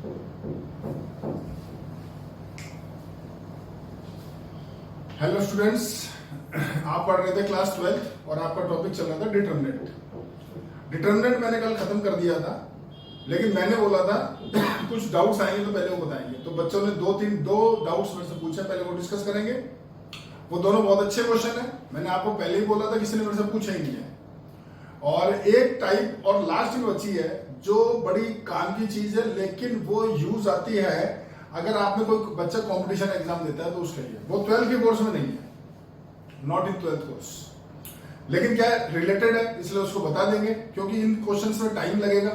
Hello students, आप पढ़ रहे थे क्लास 12 और आपका टॉपिक चल रहा था डिटरमिनेंट। डिटरमिनेंट मैंने कल खत्म कर दिया था, लेकिन मैंने बोला था कुछ डाउट्स आएंगे तो पहले वो बताएंगे। तो बच्चों ने दो डाउट्स मेरे से पूछे, पहले वो डिस्कस करेंगे। वो दोनों बहुत अच्छे क्वेश्चन है, मैंने आपको पहले ही बोला था, किसी ने मेरे से पूछा ही नहीं है। और एक टाइप और लास्ट में बची है जो बड़ी काम की चीज है, लेकिन वो यूज आती है अगर आपने कोई बच्चा कंपटीशन एग्जाम देता है तो उसके लिए। वो 12th के कोर्स में नहीं है, नॉट इन 12th कोर्स, लेकिन क्या रिलेटेड है, इसलिए उसको बता देंगे क्योंकि इन क्वेश्चंस में टाइम लगेगा।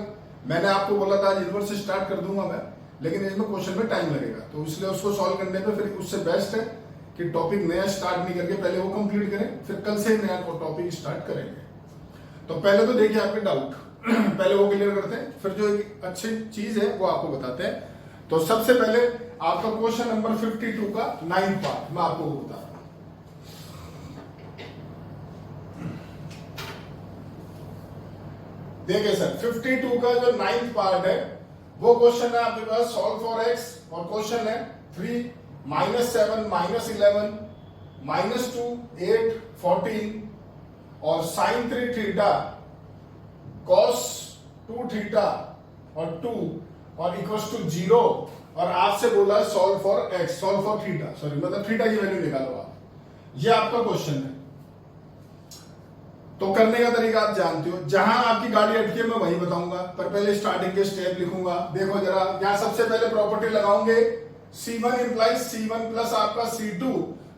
मैंने आपको बोला था आज इनवर्स से स्टार्ट कर दूंगा मैं, लेकिन इसमें क्वेश्चन में टाइम लगेगा, तो इसलिए उसको सॉल्व करने पे फिर उससे बेस्ट है कि टॉपिक नया स्टार्ट नहीं करके पहले वो कंप्लीट करें, फिर कल से नया टॉपिक स्टार्ट करेंगे। तो पहले तो देखिए आपके डाउट पहले वो क्लियर करते हैं, फिर जो एक अच्छी चीज है वो आपको बताते हैं। तो सबसे पहले आपका क्वेश्चन नंबर 52 का 9th पार्ट मैं आपको बता रहा हूं। देखिए सर, 52 का जो 9th पार्ट है वो क्वेश्चन है आपके पास सॉल्व फॉर एक्स, और क्वेश्चन है 3 -7 -11 -2 8 14 और sin 3 थीटा cos 2 थीटा और 2 और इक्वल्स टू 0, और आपसे बोला solve for x, solve for theta, sorry मतलब थीटा की वैल्यू निकालो आप। ये आपका क्वेश्चन है। तो करने का तरीका आप जानते हो, जहां आपकी गाड़ी अटकी है मैं वही बताऊंगा, पर पहले स्टार्टिंग के स्टेप लिखूंगा। देखो जरा, यहां सबसे पहले प्रॉपर्टी लगाओगे, C1 इंप्लाइज C1 प्लस आपका C2,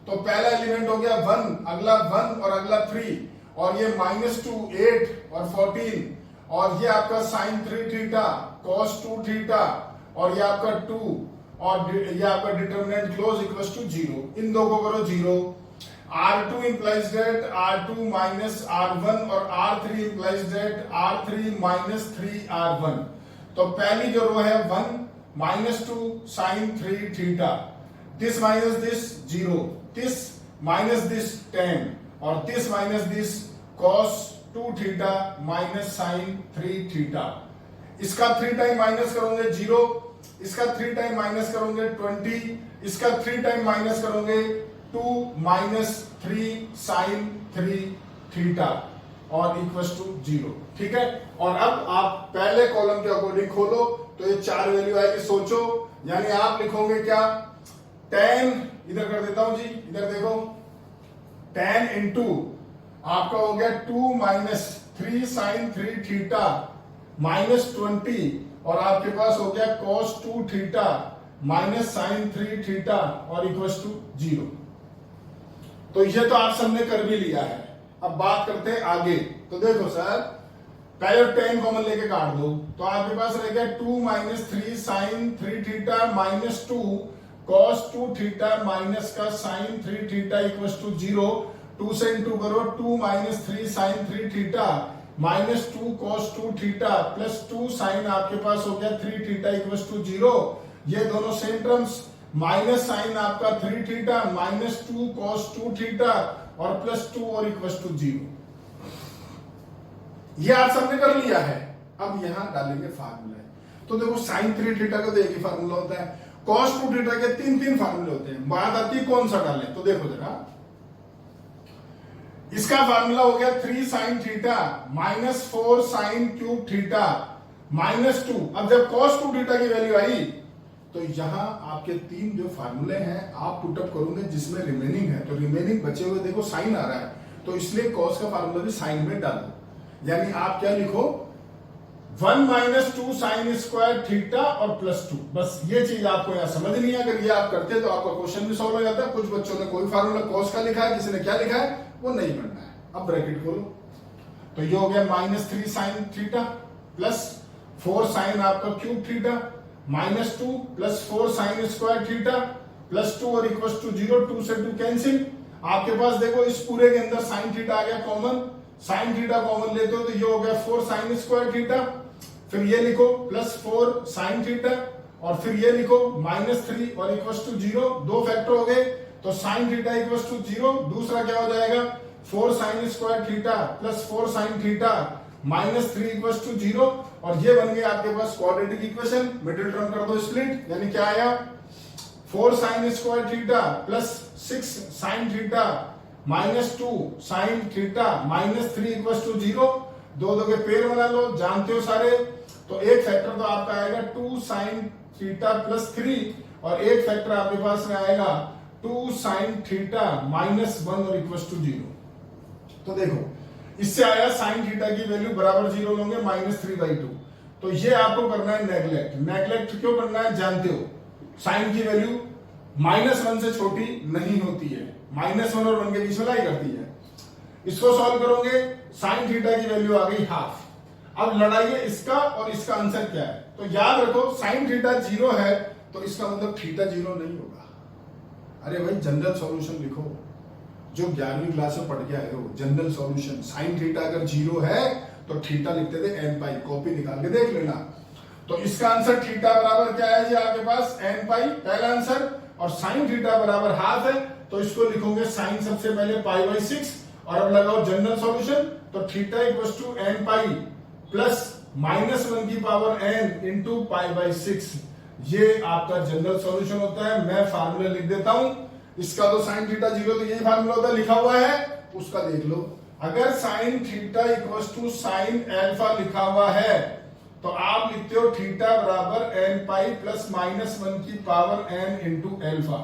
तो पहला एलिमेंट हो गया 1, अगला 1 और अगला 3, और ये -2 8 और 14, और ये आपका sin 3 थीटा cos 2 थीटा, और ये आपका 2, और ये आपका डिटरमिनेंट क्लोज इक्वल्स टू 0। इन दो को करो 0। R2 implies that R2 minus R1 और R3 implies that R3 minus 3R1। तो पहली जो रो है 1 -2 sin 3 theta, this minus this 0, this minus this 10, और this minus this cos 2 theta minus sin 3 theta. इसका 3 टाइम माइनस करोगे 0, इसका 3 टाइम माइनस करोगे 20, इसका 3 टाइम माइनस करोगे 2 माइनस 3 sin 3 थीटा और इक्वल्स टू 0। ठीक है, और अब आप पहले कॉलम के अकॉर्डिंग खोलो तो ये 4 वैल्यू आएगी। सोचो, यानी आप लिखोगे क्या, 10, इधर कर देता हूं जी, इधर देखो, 10 इंटू आपका हो गया 2 माइनस 3 sin 3 थीटा -20, और आपके पास हो गया cos 2 theta minus sin 3 theta और इक्वल्स टू 0। तो ये तो आप सबने कर भी लिया है। अब बात करते हैं आगे। तो देखो सर, पहले 10 कॉमन लेके काट दो, तो आपके पास रह गया 2 minus 3 sin 3 theta -2 cos 2 theta minus का sin 3 थीटा इक्वल्स टू 0। 2 से इंटू करो, 2 minus 3 sin 3 theta -2 cos 2 theta plus 2 sin आपके पास हो गया 3 थीटा इक्वल्स टू 0। ये दोनों सेम टर्म्स, माइनस साइन आपका 3 थीटा -2 cos 2 थीटा और प्लस 2 और इक्वल्स टू 0। ये आप सबने कर लिया है। अब यहां डालेंगे फार्मूला। तो देखो sin 3 थीटा का तो एक ही फार्मूला होता है, cos 2 थीटा के 3 फार्मूले होते हैं। बात आती है कौन सा डालें, तो देखो जरा, इसका फार्मूला हो गया 3 sin theta -4 sin cube theta -2। अब जब cos 2 थीटा की वैल्यू आई तो यहां आपके 3 जो फार्मूले हैं आप पुटअप करोगे, जिसमें रिमेनिंग है, तो रिमेनिंग बचे हुए देखो साइन आ रहा है, तो इसलिए cos का फार्मूला भी साइन में डालो। यानी आप क्या लिखो, 1 - 2 sin स्क्वायर थीटा और +2। बस ये चीज आपको यहां समझनी है। अगर ये आप करते तो आपका क्वेश्चन भी सॉल्व हो जाता है। कुछ बच्चों ने कोई फार्मूला cos का लिखा है, किसी ने क्या लिखा है वो नहीं पढ़ना है। अब ब्रैकेट खोलो, तो ये हो गया -3 sin थीटा प्लस 4 sin आपका cube theta -2 plus 4 sin square theta plus 2 और इक्वल्स टू 0। 2 से 2 कैंसिल। आपके पास देखो इस पूरे के अंदर sin थीटा आ गया कॉमन, sin थीटा कॉमन लेते हो तो ये हो गया 4 sin स्क्वायर थीटा, फिर ये लिखो प्लस 4 sin थीटा, और फिर ये लिखो -3 और इक्वल्स टू 0। 2 फैक्टर हो गए, तो sin थीटा इक्वल्स टू 0। दूसरा क्या हो जाएगा, 4 sin square theta plus 4 sin theta -3 equals to 0। और ये बन गया आपके पास क्वाड्रेटिक इक्वेशन। मिडिल टर्म कर दो स्प्लिट, यानी क्या आया 4 sine square theta plus 6 sine theta minus 2 sine theta minus 3 equal to 0। दो दो के पेड़ बना लो, जानते हो सारे। तो एक फैक्टर तो आपका आएगा 2 साइन थीटा प्लस 3 और एक फैक्टर आपके पास में आएगा 2 साइन थीटा माइनस 1 और इक्वल टू 0। तो देखो इससे आया साइन थीटा की वैल्यू बराबर 0 लोगे -3/2। तो ये आपको करना है नेगलेक्ट। नेगलेक्ट क्यों करना है जानते हो, साइन की वैल्यू -1 से छोटी नहीं होती है, -1 और 1 के बीच में लाई करती है। इसको सॉल्व करोगे साइन थीटा की वैल्यू आ गई हाफ। अब लड़ाइए इसका और इसका आंसर क्या है। तो याद रखो साइन थीटा 0 है तो इसका मतलब थीटा 0 नहीं होगा। अरे भाई जनरल सॉल्यूशन लिखो, जो 11वीं क्लास में पढ़ के आए हो, जनरल सॉल्यूशन। साइन थीटा अगर 0 है तो थीटा लिखते थे n पाई, कॉपी निकाल के देख लेना। तो इसका आंसर थीटा बराबर क्या है जी आपके पास n पाई, पहला आंसर। और साइन थीटा बराबर हाफ है तो इसको लिखोगे साइन सबसे पहले π/6 और अब लगाओ जनरल सॉल्यूशन। तो theta equal to n pi plus -1 की पावर n इंटू π/6, ये आपका जनरल सॉल्यूशन होता है। मैं फार्मूला लिख देता हूं इसका। तो साइन थीटा 0 तो यही फार्मूला होता है, लिखा हुआ है, उसका देख लो। अगर sine theta equal to sine alpha लिखा हुआ है तो आप लिखते हो थीटा बराबर n पाई प्लस -1 की पावर n इंटू एल्फा।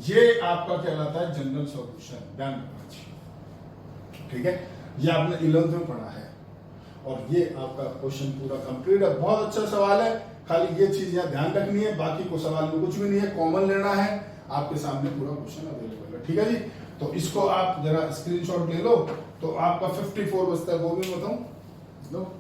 ये आपका कहलाता है जनरल सॉल्यूशन, ध्यान रखना चाहिए, ठीक है। ये आपने 11th में पढ़ा है और ये आपका क्वेश्चन पूरा कंप्लीट है। बहुत अच्छा सवाल है, खाली ये चीज यहाँ ध्यान रखनी है, बाकी को सवाल में कुछ भी नहीं है, कॉमन लेना है। आपके सामने पूरा क्वेश्चन अवेलेबल है, ठीक है जी। तो इसको आप जरा स्क्रीनशॉट ले लो। तो आपका 54 बचता है, वो भी बताऊं लो।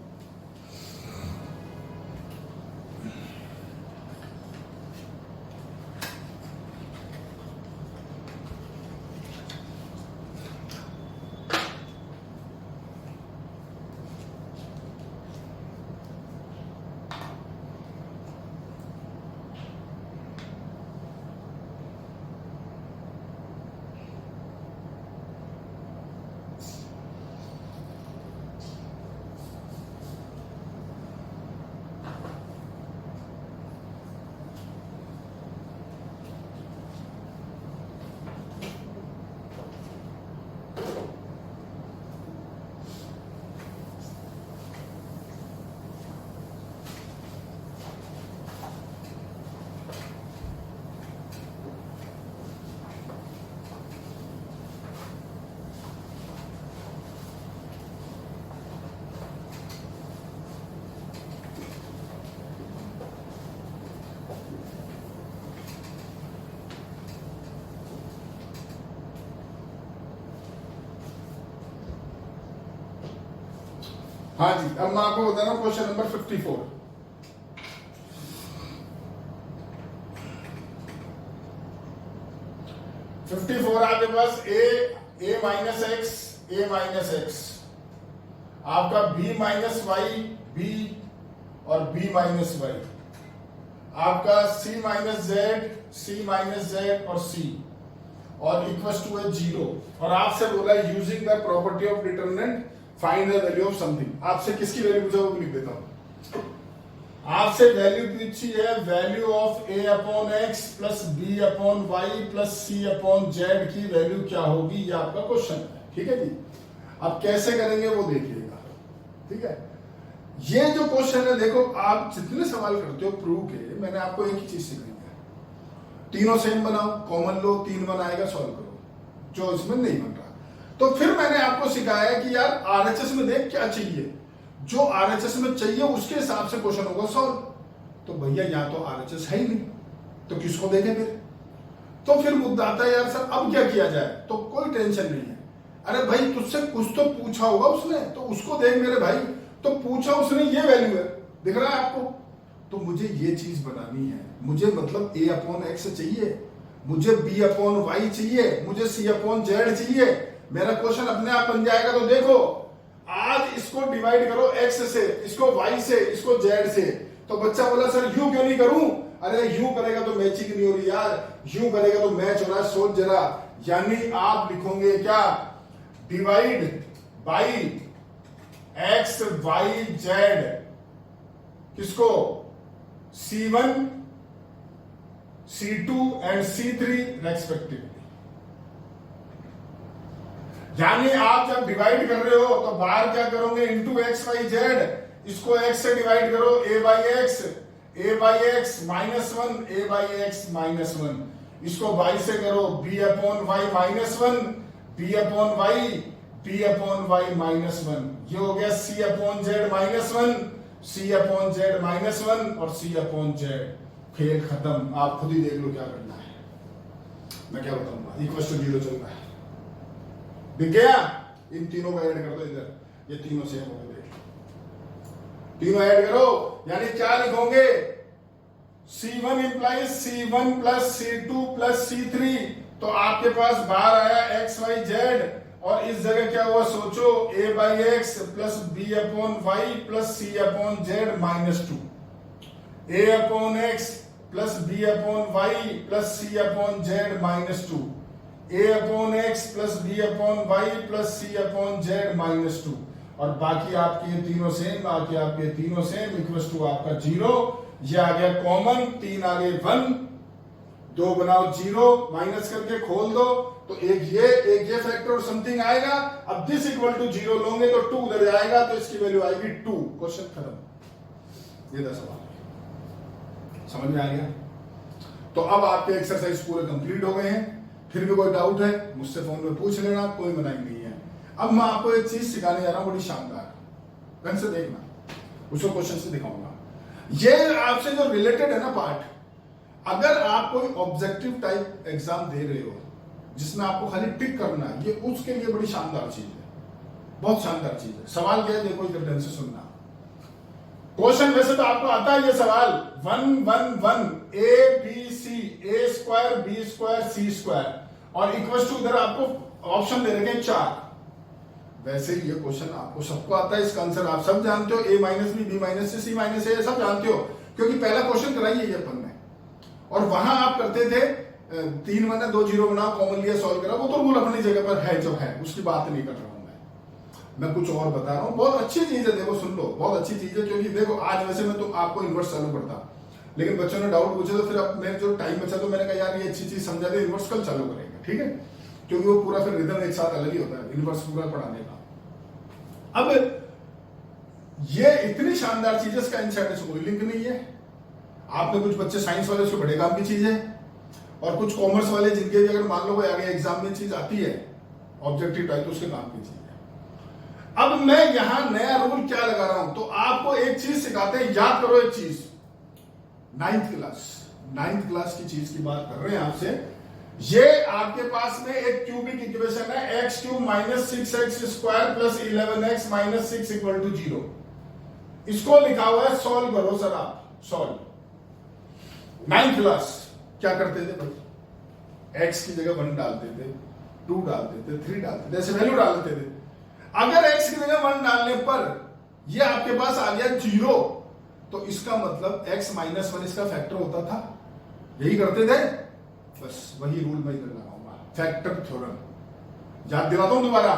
हाँ जी, अब मैं आपको बता रहा हूं क्वेश्चन नंबर 54। आपके पास a माइनस एक्स आपका b माइनस वाई b और b माइनस वाई, आपका c माइनस z और c और इक्वल टू है 0। और आपसे बोला using the property of determinant find the value of something. आपसे किसकी वैल्यू पूछा वो लिख देता हूं। आपसे वैल्यू पूछी है value of a upon x plus b upon y plus c upon z की वैल्यू क्या होगी, ये आपका क्वेश्चन है, ठीक है जी। अब कैसे करेंगे वो देखिएगा, ठीक है। ये जो क्वेश्चन है, देखो आप जितने सवाल करते हो प्रूव के, मैंने आपको एक ही चीज सिखाई है, तीनों सेम बनाओ, कॉमन लो, 3 बनाएगा सॉल्व करो, जो इसमें नहीं बन रहा। तो फिर मैंने आपको सिखाया कि यार आरएचएस में देख क्या चाहिए, जो आरएचएस में चाहिए उसके हिसाब से क्वेश्चन होगा सॉल्व। तो भैया यहाँ तो आरएचएस है ही नहीं, तो किसको देखें फिर। तो फिर मुद्दा आता है यार सर अब क्या किया जाए। तो कोई टेंशन नहीं है, अरे भाई तुझसे कुछ तो पूछा होगा उसने, तो उसको देख मेरे भाई। तो पूछा उसने ये वैल्यू है, दिख रहा है आपको, तो मुझे ये चीज बनानी है। मुझे मतलब a अपॉन एक्स चाहिए, मुझे b अपॉन वाई चाहिए, मुझे c अपॉन जेड चाहिए। मेरा क्वेश्चन अपने आप बन जाएगा। तो देखो आज इसको डिवाइड करो x से, इसको y से, इसको z से। तो बच्चा बोला सर यू क्यों नहीं करूं। अरे यू करेगा तो मैचिंग नहीं हो रही यार, यू करेगा तो मैच हो रहा है, सोच जरा। यानी आप लिखोगे क्या, divide by x y z किसको, C1, C2 and C3 respectively. यानी आप जब डिवाइड कर रहे हो तो बाहर क्या करोगे, इंटू एक्स वाई जेड, इसको x से डिवाइड करो, a by x minus one, a by x minus one, इसको y से करो b upon y minus one, b upon y minus one, ये हो गया c upon z minus one, c upon z minus one और c upon z. खेल खत्म, आप खुद ही देख लो क्या करना है, मैं क्या बताऊंगा। इक्वल टू 0 चल रहा है, दिख गया। इन तीनों को ऐड कर दो इधर, ये तीनों सेम हो गए, तीनों ऐड करो, यानी क्या लिखोगे, C1 implies C1 plus C2 plus C3, तो आपके पास बाहर आया x y z, और इस जगह क्या हुआ सोचो, a by x plus b upon y plus c upon z minus 2, a upon x plus b upon y plus c upon z minus 2, a upon x plus b upon y plus c upon z minus 2, और बाकी आपके ये तीनों same, बाकी आपके तीनों same, equal to आपका 0, ये आ गया कॉमन, 3 आ गए 1, 2 बनाओ 0, माइनस करके खोल दो, तो एक ये फैक्टर और समथिंग आएगा। अब दिस इक्वल टू 0 लोगे तो 2 उधर जाएगा, तो इसकी वैल्यू आएगी 2। क्वेश्चन खत्म, ये 10 सवाल समझ में आ गया। तो अब आपके एक्सरसाइज पूरे कंप्लीट हो गए हैं, फिर भी कोई डाउट है मुझसे फोन में पूछ लेना, कोई मनाही नहीं है। अब मैं आपको एक चीज सिखाने जा रहा हूं बड़ी शानदार, ढंग से देखना, उसको क्वेश्चन से दिखाऊंगा। ये आपसे जो रिलेटेड है ना पार्ट, अगर आप कोई ऑब्जेक्टिव टाइप एग्जाम दे रहे हो जिसमें आपको खाली टिक करना है, ये उसके लिए बड़ी शानदार चीज है, बहुत शानदार चीज है। सवाल क्या है देखो, इधर ढंग से सुनना। क्वेश्चन वैसे तो आपको आता है ये सवाल, 1 1 1 a b c a square b square c square, और इक्वल टू इधर आपको ऑप्शन दे रखे हैं 4। वैसे ही ये क्वेश्चन आपको सबको आता है, इसका आंसर आप सब जानते हो, a minus B, b minus C, c minus A, सब जानते हो, क्योंकि पहला क्वेश्चन कराई है ये अपन ने, और वहां आप करते थे 3 1 2 0 बनाओ, कॉमन लिया, सॉल्व करा, वो तो रूल अपनी जगह पर है जो है, उसकी बात नहीं कर रहा हूं मैं कुछ और बता रहा हूं। बहुत अच्छी चीज है, देखो सुन लो, बहुत अच्छी चीज है, क्योंकि देखो आज वैसे मैं तो आपको इन्वर्स चालू करता, लेकिन बच्चों ने डाउट पूछे तो फिर अब मेरे जो टाइम बचा तो मैंने कहा यार ये अच्छी चीज समझा दे, इन्वर्स कल चालू करेंगे, ठीक है, क्योंकि वो पूरा फिर रिदम एक साथ अलग ही होता है इन्वर्स पूरा पढ़ाने का। अब ये इतनी शानदार चीज है, इसका इनसाइड से कोई लिंक नहीं है। आपने कुछ बच्चे साइंस वाले, उसके बड़े काम की चीज है, और कुछ कॉमर्स वाले जिनके भी अगर मान लो कोई आगे एग्जाम में चीज आती है ऑब्जेक्टिव टाइप, तो उसके काम की चीज है। अब मैं यहां नया रूल क्या लगा रहा हूं, तो आपको एक चीज सिखाते हैं, याद करो एक चीज, 9th क्लास की चीज की बात कर रहे हैं आपसे। ये आपके पास में एक क्यूबिक इक्वेशन है, x cube minus 6x square plus 11x minus 6 equal to 0। इसको लिखा हुआ है, सॉल्व करो सर आप, सॉल्व। 9th क्लास क्या करते थे भाई, x की जगह 1 डालते थे, 2 डालते थे, 3 डालते थे, ऐसे वैल्यू डालते थे। अगर x की जगह 1 डालने पर ये आपके पास आ गया 0, तो इसका मतलब x माइनस 1 इसका फैक्टर होता था, यही करते थे, बस वही रूल मैं इधर लगाऊंगा, फैक्टर थ्योरम। याद दिलाता हूं दोबारा,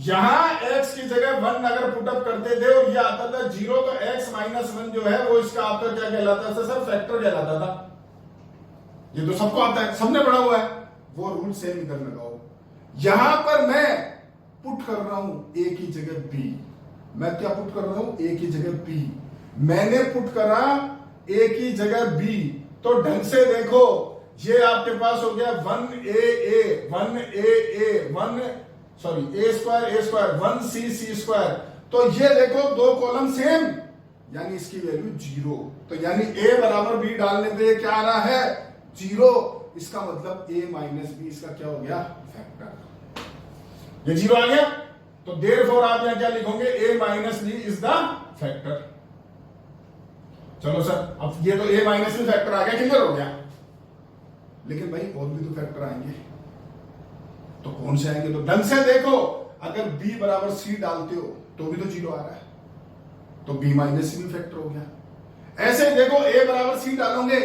यहां x की जगह 1 अगर पुटअप करते थे और ये आता था 0, तो x माइनस 1 जो है वो इसका आपका क्या कहलाता था सर, फैक्टर कहलाता था। ये तो सबको आता है, सबने पढ़ा हुआ है, वो रूल सेम इधर लगाओ। यहां पर मैं पुट कर रहा हूं a की जगह b, मैं क्या पुट कर रहा हूं, a की जगह b, मैंने पुट करा a की जगह b, तो ढंग से देखो, ये आपके पास हो गया 1a 1c स्क्वायर, तो ये देखो दो कॉलम सेम, यानी इसकी वैल्यू 0, तो यानी a बराबर b डालने पे क्या आ रहा है, 0, इसका मतलब a माइनस b इसका क्या हो गया, फैक्टर। ये 0 आ गया, तो देयरफॉर आप यहां क्या लिखोगे, a minus b is the factor. चलो सर, अब ये तो a माइनस b फैक्टर आ गया, क्लियर हो गया, लेकिन भाई और भी तो फैक्टर आएंगे, तो कौन से आएंगे, तो ढंग से देखो, अगर b बराबर c डालते हो तो भी तो 0 आ रहा है, तो b माइनस c भी फैक्टर हो गया। ऐसे देखो a बराबर c डालोगे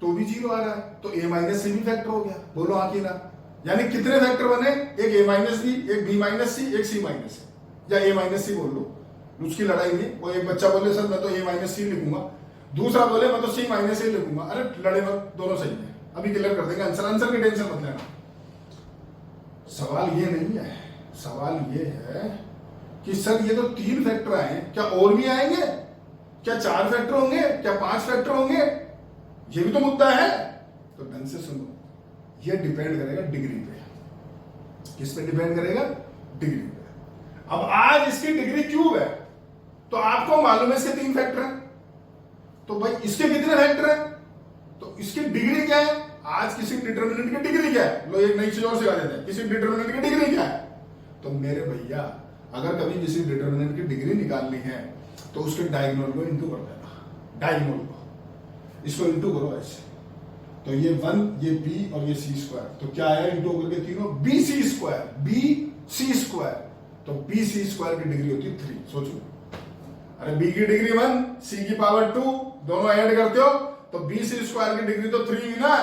तो भी 0 आ रहा है, तो a माइनस c भी फैक्टर हो गया। बोलो हाँ की ना, यानी कितने फैक्टर बने, एक a माइनस b, एक b माइनस c, एक c माइनस c, या a माइनस c बोल लो, उसकी लड़ाई नहीं। वो एक बच्चा बोले सर मैं तो ए माइनस सी लिखूंगा, दूसरा बोले मैं तो सी माइनस ए लिखूंगा, अरे लड़े मत, दोनों सही है, अभी क्लियर कर देंगे आंसर। आंसर की टेंशन मत लेना। सवाल ये नहीं है, सवाल ये है कि सर ये तो 3 फैक्टर आए, क्या और भी आएंगे, क्या 4 फैक्टर होंगे, क्या 5 फैक्टर होंगे, ये भी तो मुद्दा है। तो ढंग से सुनो, ये डिपेंड करेगा डिग्री पे। किस पे डिपेंड करेगा? डिग्री पे। अब आज इसकी डिग्री क्यूब है तो आपको मालूम है इसके 3 फैक्टर हैं, तो भाई इसके कितने फैक्टर हैं, तो इसकी डिग्री क्या है। आज किसी डिटर्मिनेंट की डिग्री क्या है, लो एक नई चीज और सिखा देते हैं, किसी डिटर्मिनेंट की डिग्री क्या है। तो मेरे भैया अगर कभी किसी डिटर्मिनेंट की डिग्री निकालनी है तो उसके डायगोनल को इंटू कर देना, डायगोनल को इसको इंटू करो ऐसे, तो ये 1 ये बी और ये सी स्क्वायर, तो क्या आया इंटू करके तीनों b c square, b c square, तो बी सी स्क्वायर की डिग्री होती है 3। सोचो, अरे बी की डिग्री 1 सी की पावर 2, दोनों ऐड करते हो तो बी सी स्क्वायर की डिग्री तो 3 ना,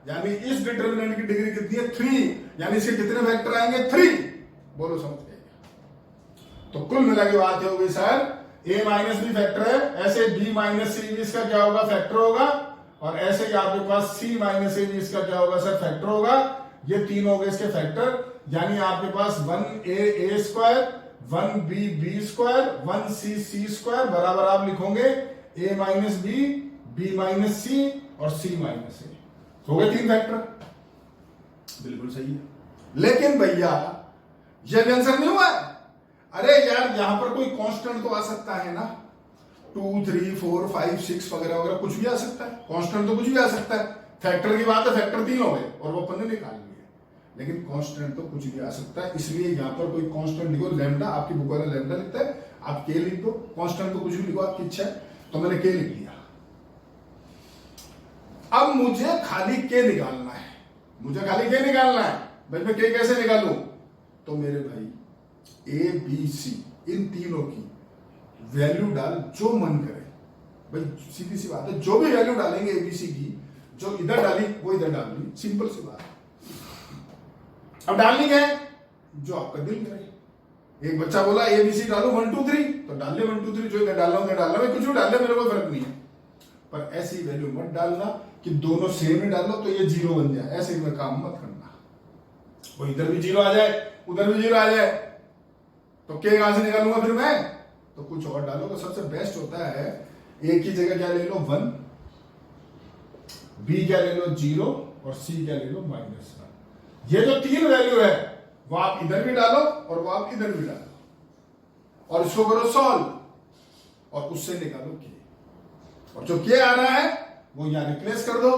यानी इस डिटर्मिनेंट की डिग्री कितनी है 3, यानी इसके कितने फैक्टर आएंगे 3। बोलो समझ गए? तो कुल मिला के बात होगी sir a minus b factor है, ऐसे b माइनस सी भी इसका क्या होगा फैक्टर होगा, और ऐसे ही आपके पास c माइनस ए भी इसका क्या होगा सर फैक्टर होगा। ये 3 हो गए इसके फैक्टर, यानी आपके पास 1a a square, 1b b square, 1c c square बराबर आप लिखोगे a minus B, b minus सी और c माइनस ए। हो गए 3 फैक्टर, बिल्कुल सही है। लेकिन भैया ये भी आंसर नहीं हुआ है। अरे यार यहां पर कोई कांस्टेंट तो आ सकता है ना, 2 3 4 5 6 वगैरह वगैरह कुछ भी आ सकता है, कांस्टेंट तो कुछ भी आ सकता है। फैक्टर की बात है, फैक्टर 3 हो गए और वो अपन ने निकाल लिए, लेकिन कांस्टेंट तो कुछ भी आ सकता है, इसलिए यहां पर कोई कांस्टेंट लिखो लैम्डा, आपकी बुक वाला लैम्डा लिखता है, आप के लिख दो, कांस्टेंट तो कुछ भी लिखो आपकी इच्छा है, तो मैंने के लिख लिया। अब मुझे खाली के निकालना है, मुझे खाली के निकालना है। भाई मैं के कैसे निकालूं, तो मेरे भाई ए बी सी इन तीनों की वैल्यू डाल जो मन करे। भाई सीधी सी बात है, जो भी वैल्यू डालेंगे एबीसी की, जो इधर डाली वो इधर डाल दी, सिंपल सी बात है। अब डालनी क्या है, जो आपका दिल करे। एक बच्चा बोला एबीसी डालो 1 2 3, तो डाल ले 1 2 3, जो इधर डालना उधर डालना, मैं कुछ भी डाल ले, मेरे को फर्क नहीं है। पर ऐसी वैल्यू मत डालना कि दोनों सेम ही डालो तो ये 0 बन जाए, ऐसे में काम मत करना। वो इधर भी 0 आ जाए उधर भी 0 आ जाए, तो के कहां से निकालूंगा फिर मैं, तो कुछ और डालो। तो सबसे बेस्ट होता है ए की जगह क्या ले लो 1, बी क्या ले लो 0 और सी क्या ले लो -1। ये जो 3 वैल्यू है वो आप इधर भी डालो और वो आप इधर भी डालो और इसको करो सॉल्व और उससे निकालो के, और जो के आ रहा है वो यहां रिप्लेस कर दो।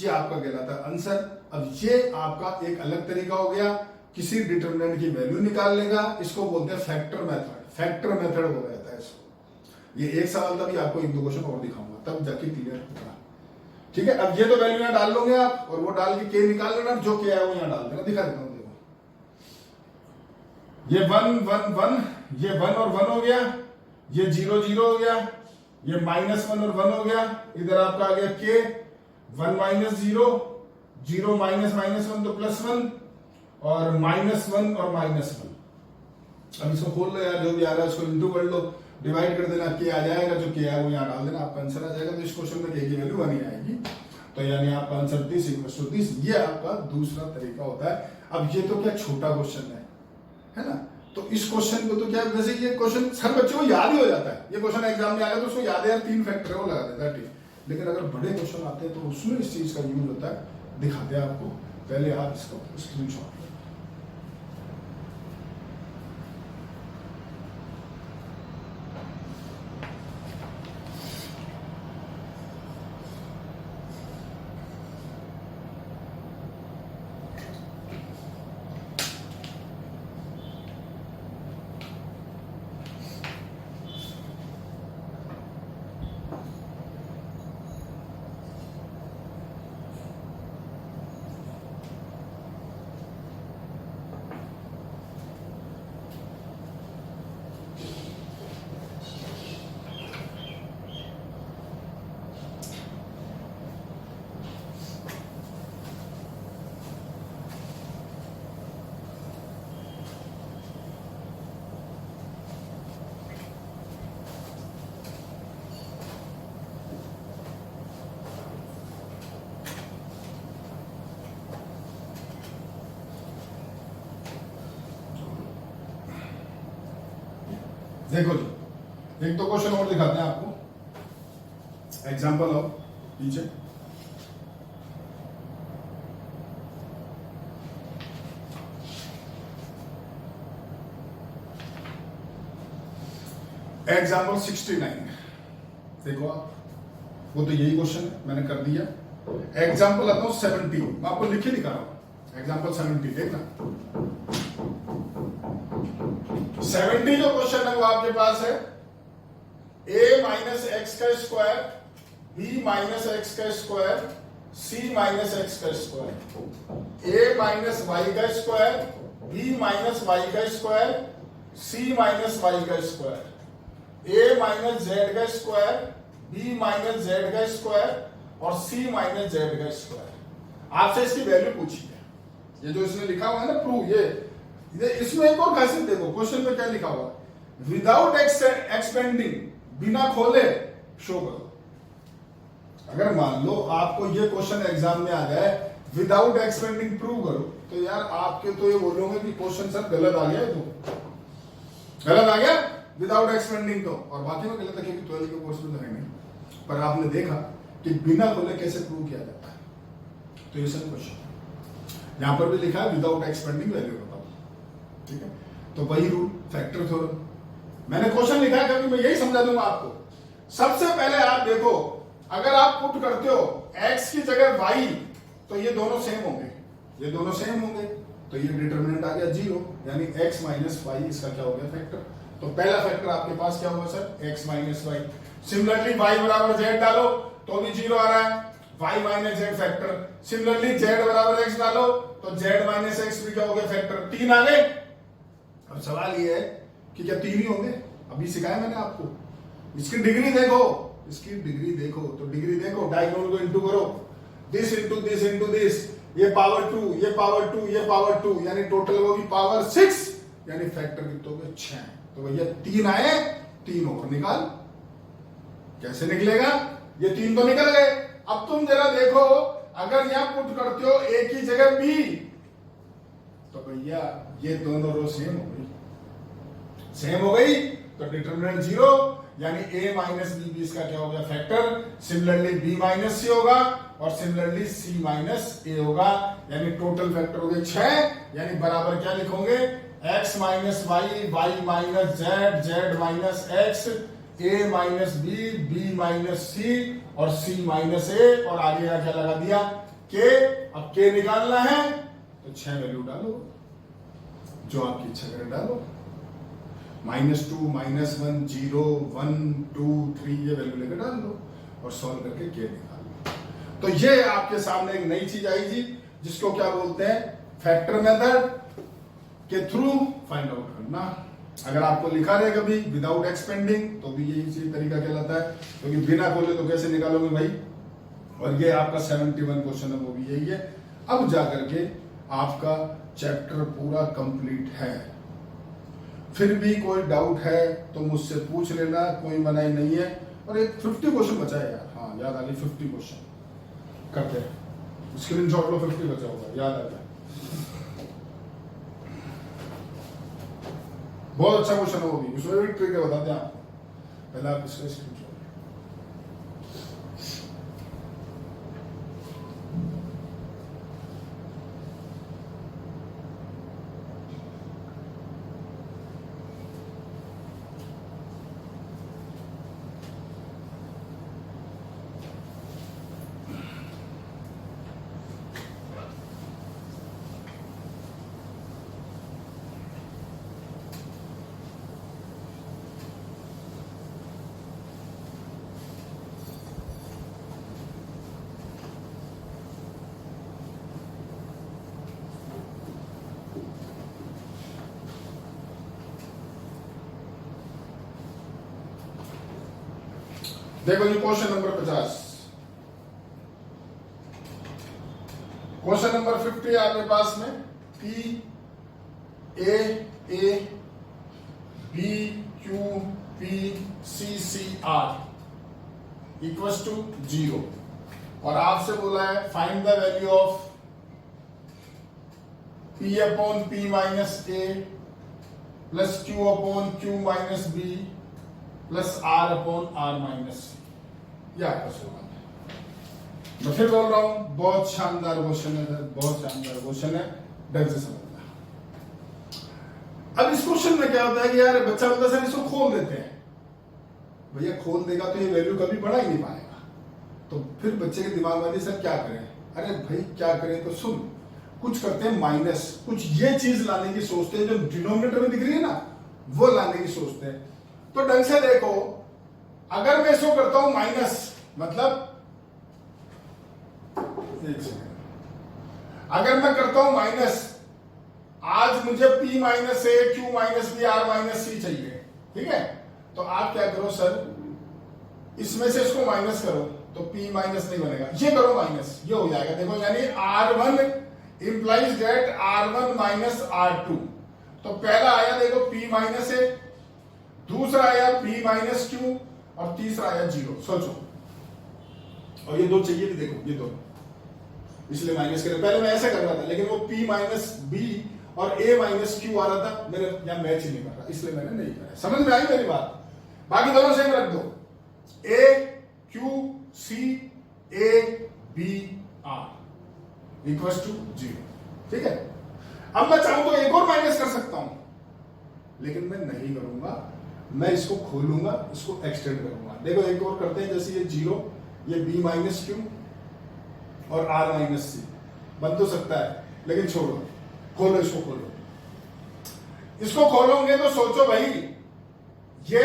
ये आपका कहलाता है आंसर। अब ये आपका एक अलग तरीका हो गया किसी डिटरमिनेंट की वैल्यू निकालने का, इसको बोलते हैं फैक्टर मेथड। फैक्टर मेथड हो जाता है इसको। ये एक सवाल तभी आपको 1 2 क्वेश्चन और दिखाऊंगा, तब जाके क्लियर होगा। ठीक है, अब ये तो वैल्यू यहां डाल लोगे आप और वो डाल के निकाल लेना, जो के है वो यहां डाल देना। दिखा देता हूं, देखो ये 1 1 1, ये 1 और 1 हो गया, ये 0 0 हो गया, ये -1 और 1 हो गया, इधर आपका आ गया के 1 -0 0 -1 तो +1 और -1 और -1। अब इसको खोल लो यार, जो भी आ रहा है उसको इंटू कर लो, डिवाइड कर देना, के आ जाएगा, जो के है वो यहाँ डाल देना, आपका आंसर आ जाएगा। तो इस क्वेश्चन में के की वैल्यू 1 ही आएगी, तो यानी आपका आंसर 30 = 30। ये आपका दूसरा तरीका होता है। अब ये तो क्या छोटा क्वेश्चन है ना, तो इस क्वेश्चन को तो क्या, जैसे ये क्वेश्चन हर बच्चे को याद ही हो जाता है, ये क्वेश्चन एग्जाम में आएगा तो उसको याद है यार 3 फैक्टर है वो लगा देता है, ठीक। लेकिन अगर बड़े क्वेश्चन आते हैं तो उसमें इस चीज का यूज होता है, दिखाते हैं आपको। पहले आप इसको स्क्रीनशॉट देखो जी, एक तो क्वेश्चन और दिखाते हैं आपको, एग्जाम्पल और पीछे। एग्जाम्पल 69 देखो आप, वो तो यही क्वेश्चन है, मैंने कर दिया। एग्जाम्पल आता हूं 70, मैं आपको लिखे दिखा रहा हूं। एग्जाम्पल 70 देखना, 70 जो क्वेश्चन है वो आपके पास है a माइनस एक्स का स्क्वायर, b माइनस एक्स का स्क्वायर, c माइनस एक्स का स्क्वायर, a माइनस वाई का स्क्वायर, b माइनस वाई का स्क्वायर, c माइनस वाई का स्क्वायर, a माइनस जेड का स्क्वायर, b माइनस जेड का square और c minus Z का square. आपसे इसकी वैल्यू पूछी है, ये जो इसमें लिखा हुआ है ना प्रूव, ये इसमें एक और खासियत देखो, क्वेश्चन में क्या लिखा हुआ है, विदाउट एक्सपेंडिंग, बिना खोले शो करो। अगर मान लो आपको ये क्वेश्चन एग्जाम में आ जाए विदाउट एक्सपेंडिंग प्रूव करो, तो यार आपके तो ये बोलोगे कि क्वेश्चन सर गलत आ गया, तो गलत आ गया विदाउट एक्सपेंडिंग, तो और बाकी में गलत है क्योंकि 12 के कोर्स में तो है नहीं। पर आपने देखा कि बिना खोले कैसे प्रूव किया जाता है, तो ये सब क्वेश्चन यहां पर भी लिखा है विदाउट एक्सपेंडिंग वैल्यू बताओ, ठीक है। तो वही रूल फैक्टर थ्योरम मैंने क्वेश्चन लिखा है, क्योंकि मैं यही समझा दूंगा आपको। सबसे पहले आप देखो, अगर आप पुट करते हो x की जगह y, तो ये दोनों सेम होंगे, ये दोनों सेम होंगे, तो ये डिटरमिनेंट आ गया 0, यानी x माइनस वाई, इसका क्या हो गया फैक्टर। तो पहला फैक्टर आपके पास क्या होगा sir, x minus y. Similarly y बराबर z डालो तो भी 0 आ रहा है, y minus z factor. Similarly z बराबर x डालो तो z माइनस x भी क्या हो गया फैक्टर, 3 आ गए। अब सवाल ये है कि क्या 3 ही होंगे, अभी सिखाया मैंने आपको। इसकी डिग्री देखो, इसकी डिग्री देखो, तो डिग्री देखो, डायगोनल को इंटू करो, this into this into this, ये पावर 2, ये पावर 2, ये पावर 2, यानी टोटल होगी पावर 6, यानी फैक्टर कितने हो गए 6। तो भैया 3 आए, 3 और निकाल, कैसे निकलेगा, ये 3 तो निकल गए। अब तुम जरा देखो, अगर यहां पुट करते हो a की जगह b, तो भैया ये दोनों रो सेम हो गई, सेम हो गई, तो डिटरमिनेंट 0, यानी a माइनस b इसका क्या हो गया factor. Similarly b minus c होगा और सिमिलरली c माइनस a होगा, यानी टोटल फैक्टर हो गए 6, यानी बराबर क्या लिखोगे, x minus y, y minus z, z minus x, a minus b, b minus c और c माइनस a, और आगे क्या लगा दिया k। अब k निकालना है तो 6 वैल्यू डालो, जो आपकी इच्छा करे डालो, -2, -1, 0, 1, 2, 3, ये वैल्यू लेकर डाल दो और सॉल्व करके k निकाल लो। तो ये आपके सामने एक नई चीज आई थी, जिसको क्या बोलते हैं, फैक्टर मेथड के थ्रू फाइंड आउट करना। अगर आपको लिखा रहे कभी विदाउट एक्सपेंडिंग, तो भी यही चीज तरीका कहलाता है, क्योंकि बिना खोले तो कैसे निकालोगे भाई। और ये आपका 71 क्वेश्चन है, वो भी यही है। अब जाकर के आपका चैप्टर पूरा कंप्लीट है। फिर भी कोई डाउट है तो मुझसे पूछ लेना, कोई मनाही नहीं है। और एक 50 क्वेश्चन बचा है यार, हाँ याद आ गई, 50 क्वेश्चन करते हैं, स्क्रीनशॉट लो, 50 बचा होगा, याद आ गया। बहुत अच्छा क्वेश्चन है वो भी, उसमें भी ट्रिक है, बताते हैं आपको। पहले आप इसका स्क्रीनशॉट, देखो जी क्वेश्चन नंबर 50, क्वेश्चन नंबर 50 आपके पास में P A A B Q P C C R equals to 0, और आपसे बोला है find the value of P upon P minus A plus Q upon Q minus B plus R upon R minus सी, ये आपका सवाल है। मैं फिर बोल रहा हूं, बहुत शानदार क्वेश्चन है सर, बहुत शानदार क्वेश्चन है, ढंग से समझना। अब इस क्वेश्चन में क्या होता है कि यार बच्चा बोलता है सर इसको खोल देते हैं। भैया खोल देगा तो ये वैल्यू कभी बढ़ा ही नहीं पाएगा। तो फिर बच्चे के दिमाग में सर क्या करें? अरे भाई क्या करें, तो सुन, कुछ करते हैं माइनस, कुछ ये चीज लाने की सोचते हैं जो डिनोमिनेटर में दिख रही है ना, वो लाने की सोचते हैं। तो ढंग से देखो, अगर मैं इसको करता हूं माइनस, मतलब एक सेकंड, अगर मैं करता हूं माइनस, आज मुझे P minus A Q minus B आर माइनस सी चाहिए, ठीक है? तो आप क्या करो सर, इसमें से इसको माइनस करो तो P माइनस नहीं बनेगा, ये करो माइनस, ये हो जाएगा। देखो यानी R1 implies date R1 minus R2। तो पहला आया देखो P माइनस ए, दूसरा आया P माइनस Q और तीसरा आया 0। सोचो, और ये दो चाहिए थी, देखो ये दो, इसलिए माइनस करें। पहले मैं ऐसा कर रहा था, लेकिन वो P माइनस बी और A माइनस क्यू आ रहा था, मेरे यहां मैच ही नहीं कर रहा, इसलिए मैंने नहीं करा। समझ में आई मेरी बात? बाकी दोनों सेम रख दो, A Q C A B R equal to 0, ठीक है? अब मैं चाहूं तो एक और माइनस कर सकता हूं, लेकिन मैं नहीं करूंगा, मैं इसको खोलूंगा, इसको एक्सटेंड करूंगा। देखो एक और करते हैं, जैसे ये 0, ये B माइनस क्यू और R माइनस सी बन तो सकता है, लेकिन छोड़ो, खोलो इसको, खोलो इसको। खोलोगे तो सोचो भाई, ये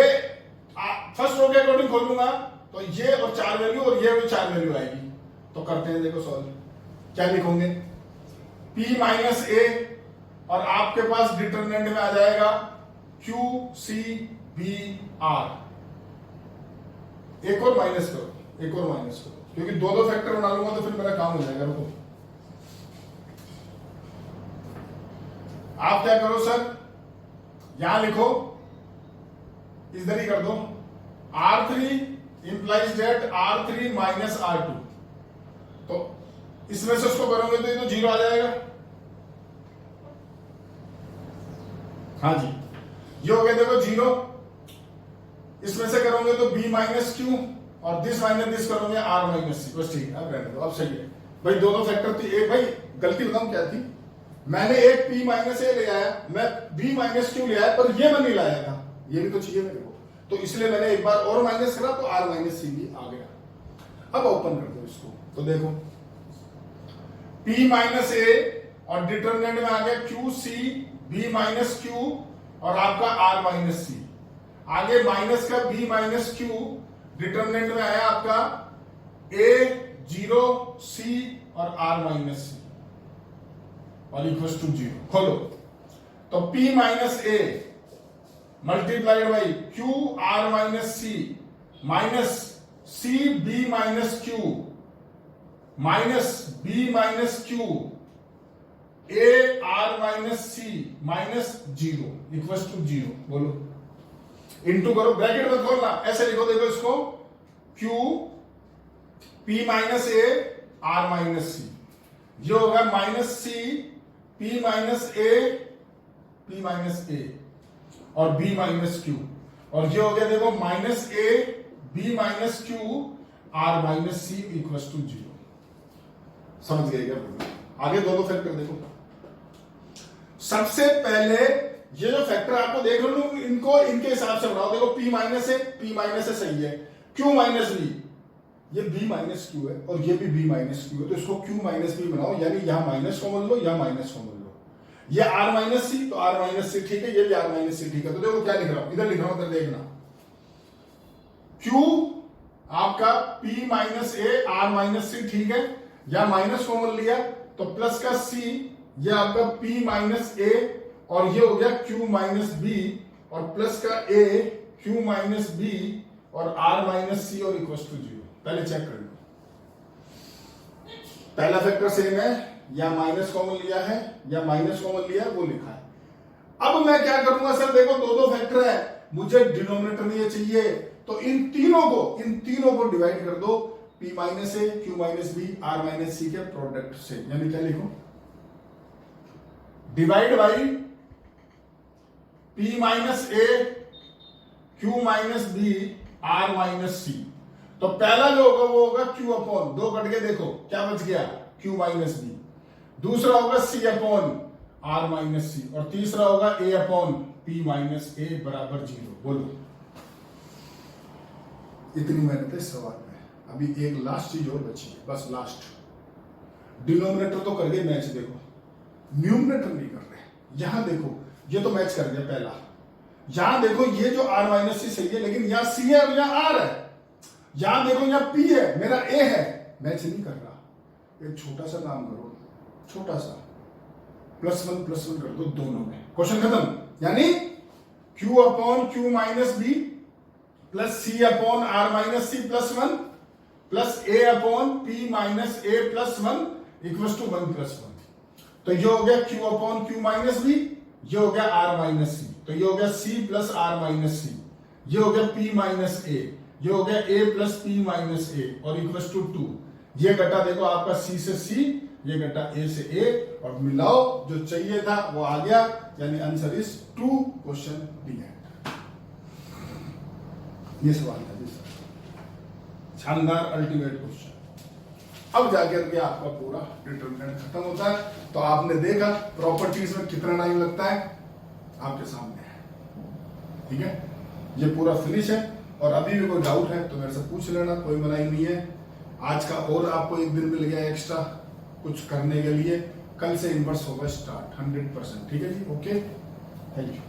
फर्स्ट रो के अकॉर्डिंग खोलूंगा तो ये और 4 वैल्यू और ये और 4 वैल्यू आएगी। तो करते हैं, देखो सॉल्व, क्या लिखोगे? P माइनस ए और आपके पास डिटरमिनेंट में आ जाएगा Q C B R। एक और माइनस करो, एक और माइनस करो, क्योंकि दो फैक्टर बना लूंगा तो फिर मेरा काम हो जाएगा। रुको, आप क्या करो सर, यहां लिखो, इधर ही कर दो, R3 implies date R3 minus R2। तो इसमें से उसको करोगे तो ये तो 0 आ जाएगा। हाँ जी, ये हो गया देखो 0। इसमें से करोगे तो B माइनस क्यू और दिस माइनस दिस करोगे R माइनस सी, बस ठीक है। अब रहने दो, अब सही है भाई, दोनों फैक्टर थी। एक भाई गलती बताऊं क्या थी, मैंने एक P माइनस ए ले आया, मैं B माइनस क्यू ले आया, पर ये मैं नहीं लाया था, ये भी तो चाहिए मेरे को, तो इसलिए मैंने एक बार और माइनस करा तो R माइनस सी भी आ गया। अब ओपन कर दो इसको, तो देखो P माइनस ए और डिटरमिनेंट में आ गया Q C B minus q और आपका R माइनस सी। आगे माइनस का B माइनस क्यू, डिटरमिनेंट में आया आपका A 0 C और R माइनस सी और इक्वल टू 0। खोलो, तो P minus a multiplied by Q R minus c minus C B minus q minus B minus q A R minus c minus 0 equal to 0। बोलो, into करो, bracket में खोलना, ऐसे लिखो, देखो इसको, Q P minus a R minus सी, ये होगा minus C P minus a और B माइनस क्यू, और ये हो गया देखो minus A B minus q R minus c equal to 0। समझ गए क्या? आगे दो फैक्टर देखो। सबसे पहले ये जो फैक्टर आपको देख रहे हो, इनको इनके हिसाब से बनाओ। देखो P माइनस ए सही है, Q माइनस बी, ये B माइनस क्यू है और ये भी B माइनस क्यू है, तो इसको Q माइनस बी बनाओ, यानी यहां माइनस कॉमन लो, यहां माइनस कॉमन लो। ये R माइनस सी, तो R माइनस सी ठीक है, ये भी R माइनस सी ठीक है। तो देखो क्या लिख रहा हूं, इधर लिख रहा हूं, इधर देखना, Q आपका P minus a R minus सी ठीक है, या माइनस कॉमन लिया तो प्लस का C, ये आपका P माइनस ए और ये हो गया Q माइनस बी और प्लस का A Q माइनस बी और R माइनस सी और इक्वल टू 0। पहले चेक कर लो, पहला फैक्टर सेम है, या माइनस कॉमन लिया है या माइनस कॉमन लिया है, वो लिखा है। अब मैं क्या करूंगा सर, देखो दो फैक्टर है, मुझे डिनोमिनेटर में ये चाहिए, तो इन तीनों को डिवाइड कर दो, P minus A Q minus B R minus C के प्रोडक्ट से, यानी क्या लिखो, divide by P minus A Q minus B R minus C. तो पहला जो होगा वो होगा Q अपॉन, दो कट के देखो क्या बच गया, Q माइनस बी। दूसरा होगा C अपॉन R माइनस सी, और तीसरा होगा A अपॉन P माइनस ए बराबर 0। बोलो, इतनी मेहनत है इस सवाल में। अभी एक लास्ट चीज और बची है, बस लास्ट। डिनोमिनेटर तो कर गए मैच, देखो न्यूमरेटर नहीं कर रहे। यहां देखो ये तो मैच कर गया पहला, यहां देखो ये जो R माइनस सी सही है, लेकिन यहां C है और यहां R है। यहां देखो यहाँ P है, मेरा A है, मैच नहीं कर रहा। एक छोटा सा काम करो, छोटा सा +1 कर दो दोनों में, क्वेश्चन खत्म। यानी Q upon Q minus B plus C upon R minus c +1 plus A upon P minus a +1 equal to 1+1। तो ये हो गया Q upon Q minus b, ये हो गया R माइनस सी, तो ये हो गया C प्लस R माइनस सी, ये हो गया P माइनस ए, ये हो गया A plus P minus a, और इक्वल टू 2। ये घटा देखो आपका C से C, ये घटा A से A, और मिलाओ जो चाहिए था वो आ गया, यानी आंसर इज 2, क्वेश्चन डी है। ये सवाल था जी सर, शानदार अल्टीमेट क्वेश्चन। अब जाकर के आपका पूरा डिटरमिनेंट खत्म होता है। तो आपने देखा प्रॉपर्टीज में कितना टाइम लगता है, आपके सामने है, ठीक है। ये पूरा फिनिश है, और अभी भी कोई डाउट है तो मेरे से पूछ लेना, कोई मनाही नहीं है। आज का और आपको एक दिन मिल गया एक्स्ट्रा कुछ करने के लिए। कल से इनवर्स होगा स्टार्ट 100%, ठीक है जी, ओके, थैंक यू।